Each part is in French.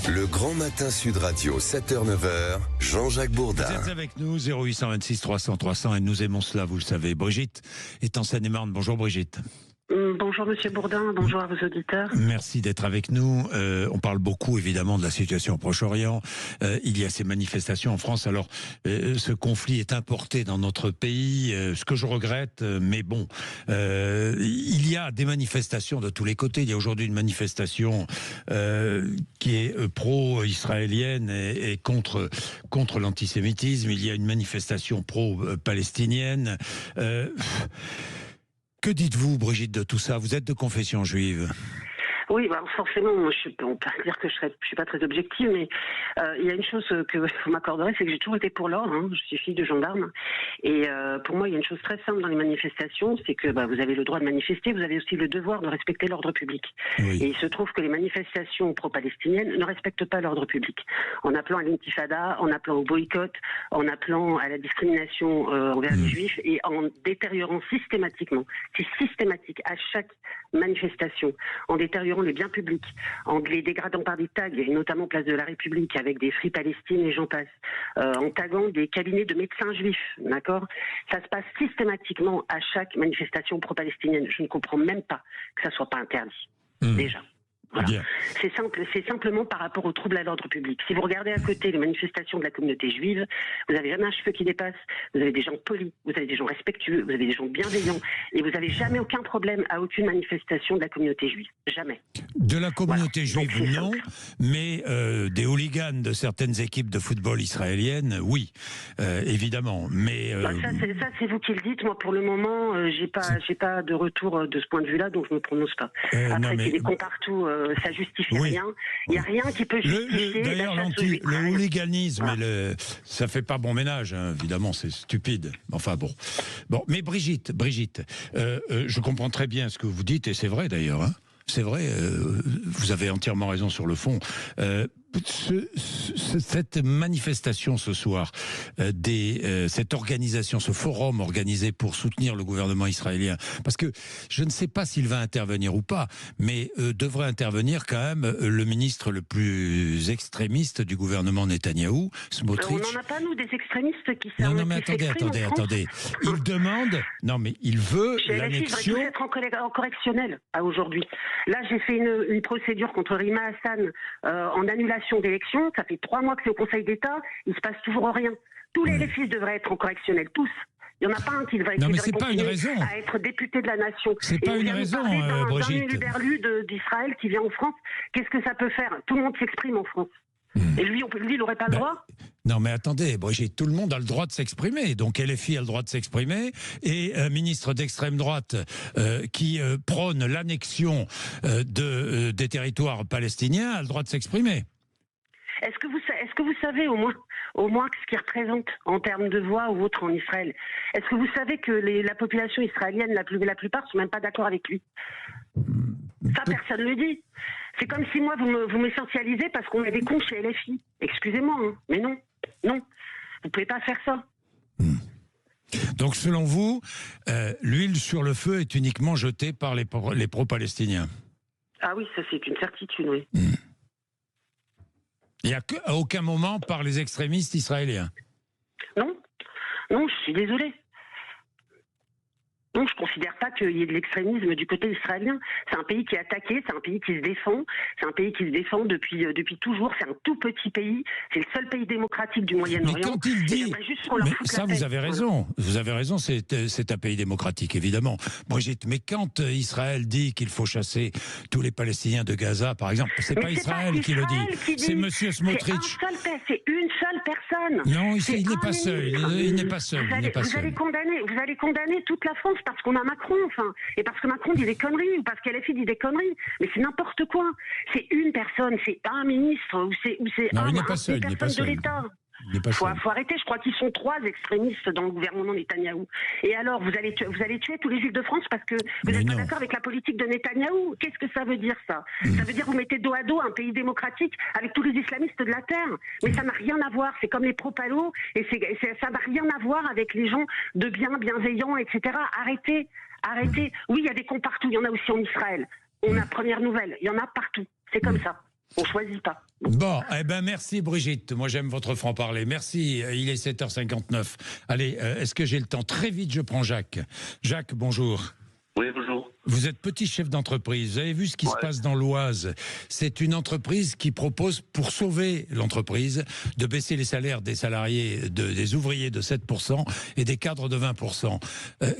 Le Grand Matin Sud Radio, 7h-9h, Jean-Jacques Bourdin. Vous êtes avec nous, 0826 300 300, et nous aimons cela, vous le savez. Brigitte est en Seine-et-Marne. Bonjour Brigitte. Bonjour Monsieur Bourdin, bonjour à vos auditeurs. Merci d'être avec nous. On parle beaucoup évidemment de la situation au Proche-Orient. Il y a ces manifestations en France. Alors ce conflit est importé dans notre pays, ce que je regrette, mais bon, il y a des manifestations de tous les côtés. Il y a aujourd'hui une manifestation qui est pro-israélienne et contre l'antisémitisme. Il y a une manifestation pro-palestinienne. Que dites-vous, Brigitte, de tout ça? Vous êtes de confession juive. Oui, bah forcément, on peut dire que je suis pas très objective, mais il y a une chose que vous m'accorderez, c'est que j'ai toujours été pour l'ordre. Je suis fille de gendarme, et pour moi, il y a une chose très simple dans les manifestations, c'est que vous avez le droit de manifester, vous avez aussi le devoir de respecter l'ordre public. Oui. Et il se trouve que les manifestations pro-palestiniennes ne respectent pas l'ordre public. En appelant à l'intifada, en appelant au boycott, en appelant à la discrimination envers les juifs, et en détériorant systématiquement, c'est systématique à chaque manifestation, en détériorant les biens publics, en les dégradant par des tags, et notamment place de la République, avec des Free Palestine et j'en passe, en taguant des cabinets de médecins juifs, d'accord? Ça se passe systématiquement à chaque manifestation pro-palestinienne. Je ne comprends même pas que ça soit pas interdit, déjà. Voilà. C'est simplement par rapport aux troubles à l'ordre public. Si vous regardez à côté les manifestations de la communauté juive, vous n'avez jamais un cheveu qui dépasse, vous avez des gens polis, vous avez des gens respectueux, vous avez des gens bienveillants, et vous n'avez jamais aucun problème à aucune manifestation de la communauté juive. Jamais. De la communauté juive, non, mais des hooligans de certaines équipes de football israéliennes, oui, évidemment. Mais ça, c'est vous qui le dites. Moi, pour le moment, j'ai pas de retour de ce point de vue-là, donc je ne me prononce pas. Après, c'est des cons partout. Ça justifie rien. Il n'y a rien qui peut justifier. D'ailleurs, le hooliganisme, ça fait pas bon ménage, hein, évidemment, c'est stupide. Enfin bon. Mais Brigitte, je comprends très bien ce que vous dites, et c'est vrai d'ailleurs. Hein. C'est vrai, vous avez entièrement raison sur le fond. Cette manifestation ce soir, cette organisation, ce forum organisé pour soutenir le gouvernement israélien, parce que je ne sais pas s'il va intervenir ou pas, mais devrait intervenir quand même le ministre le plus extrémiste du gouvernement Netanyahou, Smotrich. On n'en a pas, nous, des extrémistes qui Non, mais attendez. Il demande, il veut l'annexion. Je devrais tous être en correctionnel aujourd'hui. Là, j'ai fait une procédure contre Rima Hassan en annulation d'élections. Ça fait 3 mois que c'est au Conseil d'État. Il se passe toujours rien. Tous les fils devraient être en correctionnel, tous. Il n'y en a pas un qui devrait continuer à être député de la nation. C'est pas une raison, Brigitte. D'un berlu d'Israël qui vient en France, qu'est-ce que ça peut faire? Tout le monde s'exprime en France. Et lui, il n'aurait pas le droit? Non, mais attendez, Brigitte, tout le monde a le droit de s'exprimer. Donc LFI a le droit de s'exprimer, et un ministre d'extrême droite qui prône l'annexion des territoires palestiniens a le droit de s'exprimer. Est-ce que vous savez au moins ce qu'il représente en termes de voix ou autre en Israël? Est-ce que vous savez que la population israélienne, la plupart, ne sont même pas d'accord avec lui? Ça, personne ne le dit. C'est comme si moi, vous m'essentialisez parce qu'on a des cons chez LFI. Excusez-moi, mais non. Vous ne pouvez pas faire ça. Donc, selon vous, l'huile sur le feu est uniquement jetée par les pro-palestiniens? Ah oui, ça c'est une certitude, oui. Il n'y a à aucun moment par les extrémistes israéliens? Non, je suis désolé. Non, je ne considère pas qu'il y ait de l'extrémisme du côté israélien. C'est un pays qui est attaqué, c'est un pays qui se défend, depuis toujours. C'est un tout petit pays, c'est le seul pays démocratique du Moyen-Orient. Mais quand il dit, vous avez raison, c'est un pays démocratique, évidemment. Brigitte, mais quand Israël dit qu'il faut chasser tous les Palestiniens de Gaza, par exemple, c'est pas Israël qui le dit, c'est Monsieur Smotrich. C'est une seule personne. Non, il n'est pas seul. Il n'est pas seul. Vous allez condamner toute la France parce qu'on a Macron, et parce que Macron dit des conneries, ou parce qu'LFI dit des conneries. Mais c'est n'importe quoi. C'est une personne, c'est un ministre, ou c'est une personne de l'État. Faut arrêter, je crois qu'ils sont 3 extrémistes dans le gouvernement Netanyahou. Et alors, vous allez tuer tous les juifs de France parce que vous n'êtes pas d'accord avec la politique de Netanyahou? Qu'est-ce que ça veut dire, ça? Ça veut dire que vous mettez dos à dos un pays démocratique avec tous les islamistes de la terre. Mais ça n'a rien à voir, c'est comme les pro-palos, et ça n'a rien à voir avec les gens de bienveillants, etc. Arrêtez. Oui, il y a des cons partout, il y en a aussi en Israël. On a Première Nouvelle, il y en a partout. C'est comme ça. On choisit pas. Bon, eh ben merci Brigitte. Moi j'aime votre franc-parler. Merci. Il est 7h59. Allez, est-ce que j'ai le temps? Très vite, je prends Jacques. Jacques, bonjour. Oui, bonjour. Vous êtes petit chef d'entreprise. Vous avez vu ce qui se passe dans l'Oise. C'est une entreprise qui propose, pour sauver l'entreprise, de baisser les salaires des salariés, des ouvriers de 7% et des cadres de 20%.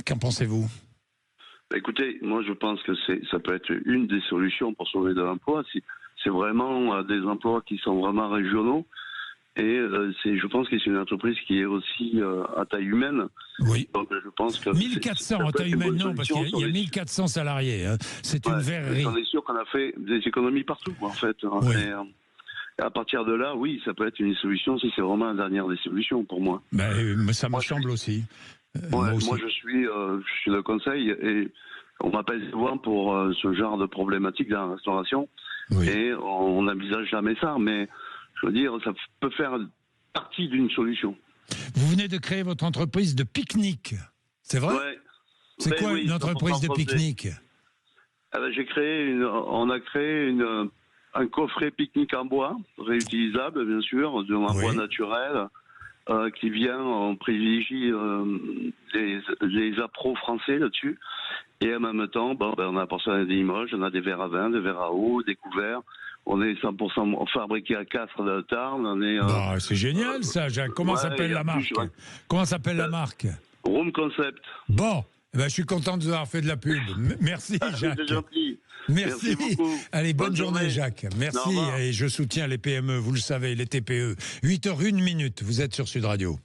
Qu'en pensez-vous? Écoutez, moi je pense que ça peut être une des solutions pour sauver de l'emploi. C'est vraiment des emplois qui sont vraiment régionaux. Et je pense que c'est une entreprise qui est aussi à taille humaine. Oui. Donc je pense que 1400 à taille humaine, non, parce qu'il y a 1400 salariés. Hein. C'est une verrerie. On est sûr qu'on a fait des économies partout, en fait. Oui. Et à partir de là, oui, ça peut être une solution si c'est vraiment la dernière des solutions pour moi. Ça me semble aussi. Moi, je suis le conseil et on m'appelle souvent pour ce genre de problématique dans la restauration. Oui. Et on n'envisage jamais ça, mais je veux dire, ça peut faire partie d'une solution. Vous venez de créer votre entreprise de pique-nique, c'est vrai? Ouais. C'est quoi une entreprise de pique-nique? On a créé un coffret pique-nique en bois, réutilisable bien sûr, en bois naturel, qui vient, on privilégie les appros français là-dessus. Et en même temps, on a porcelain des Limoges, on a des verres à vin, des verres à eau, des couverts. On est 100% fabriqué à Castres de la Tarn. C'est génial ça, Jacques. Comment s'appelle la marque? Comment s'appelle la marque? Room Concept. Bon, je suis content de vous avoir fait de la pub. Merci Jacques. C'est gentil. Merci beaucoup. Allez, bonne journée Jacques. Merci. Non, et je soutiens les PME, vous le savez, les TPE. 8h01, vous êtes sur Sud Radio.